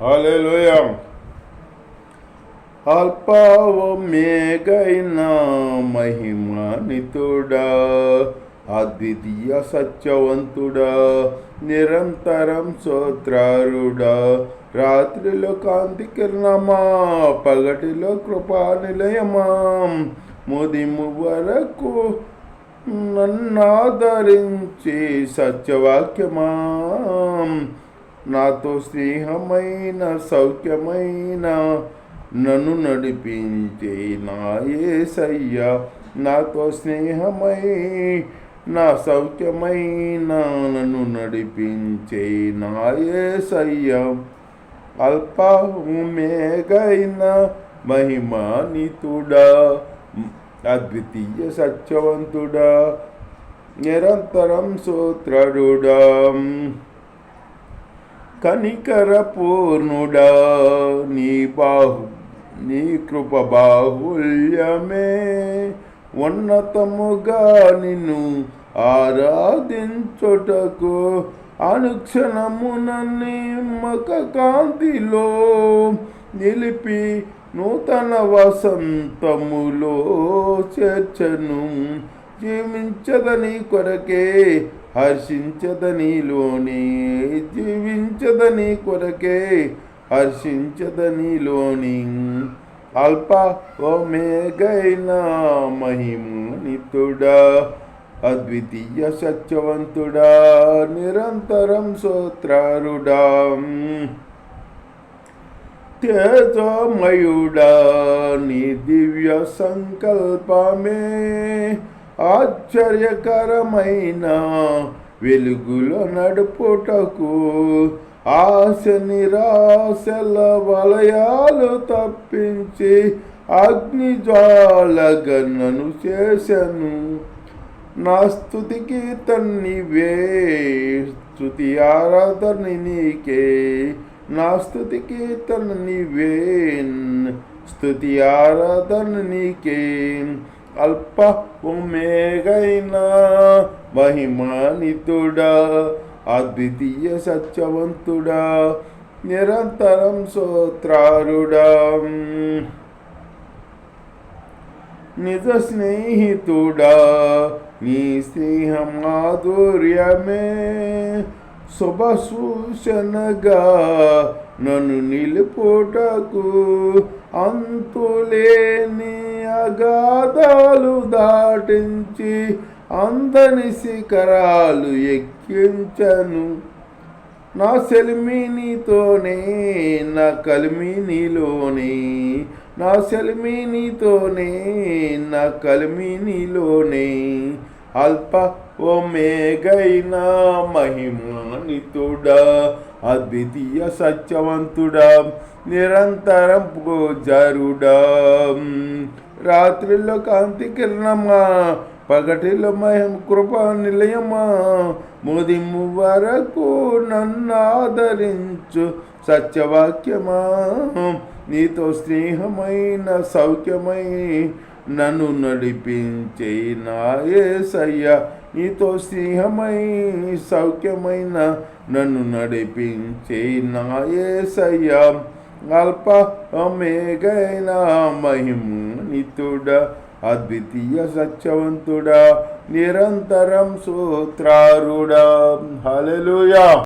హల్లెలూయా. అల్పావమేగైన మహిమాన్వితుడా, అద్వితీయ సత్యవంతుడా, నిరంతరం స్తోత్రారుడా, రాత్రిలో కాంతి కిరణమా, పగటిలో కృపా నిలయమా, ముదిము వరకు నన్నాదరించి సత్యవాక్యమా, నాతో స్నేహమైన సౌఖ్యమైన నన్ను నడిపించే నా యేసయ్యా, నాతో స్నేహమై నా సౌఖ్యమైన నన్ను నడిపించే నా యేసయ్యా, అల్పమేగైన మహిమాన్వితుడా, అద్వితీయ సత్యవంతుడా, నిరంతరం స్తోత్రుడా, కనికర పూర్ణుడా, నీ కృప బాహుల్యమే ఉన్నతముగా నిన్ను ఆరాధించుటకు అనుక్షణమున నిమ్మక కాంతిలో నిలిపి నూతన వసంతములో చేర్చను. జీవించదని కొరకే హర్షించదనిలోని, జీవించదని కొరకే హర్షించదనిలోని, అల్పమేగైన మహిమాన్వితుడా, అద్వితీయ సత్యవంతుడా, నిరంతరం స్తోత్రారుడా, తేజోమయుడా, నీ దివ్య సంకల్పమే ఆశ్చర్యకరమైన వెలుగులో నడుపుటకు ఆశ నిరాశల వలయాలు తప్పించి అగ్నిజ్వాలగా నన్ను చేశాను. నా స్తుతి కీర్తనివే, స్తుతి ఆరాధన నీకే, నా స్తుతి కీర్తన నీవే, స్తుతి ఆరాధన నీకే, అల్పమేగైన మహిమాన్వితుడా, అద్వితీయ సత్యవంతుడా, నిరంతరం స్తోత్రారుడా, నిజ స్నేహితుడా, నీ స్నేహ మాధుర్యమే శుభసూచనగా నన్ను నిలుపుటకు అంతులేని అగాధాలు దాటించి అందని శిఖరాలు ఎక్కించను. నా సెలిమి నీతోనే, నా కలిమి నీలోనే, నా సెలిమి నీతోనే, నా కలిమి నీలోనే, అల్పమేగైన మహిమాన్వితుడా, అద్వితీయ సత్యవంతుడా, నిరంతరం పూజారుడా, రాత్రిలో కాంతి కిరణమా, పగటిలో మహిమ కృపా నిలయమా, ముదిము వరకు నన్ను ఆదరించు సత్యవాక్యమా, నీతో స్నేహమైన సౌఖ్యమై నన్ను నడిపించే నా యేసయ్యా, నీతో స్నేహమై సౌఖ్యమైన నన్ను నడిపించే నా యేసయ్యా, అల్పమేగైన మహిమాన్వితుడా, అద్వితీయ సత్యవంతుడా, నిరంతరం స్తోత్రారుడా. హల్లెలూయా.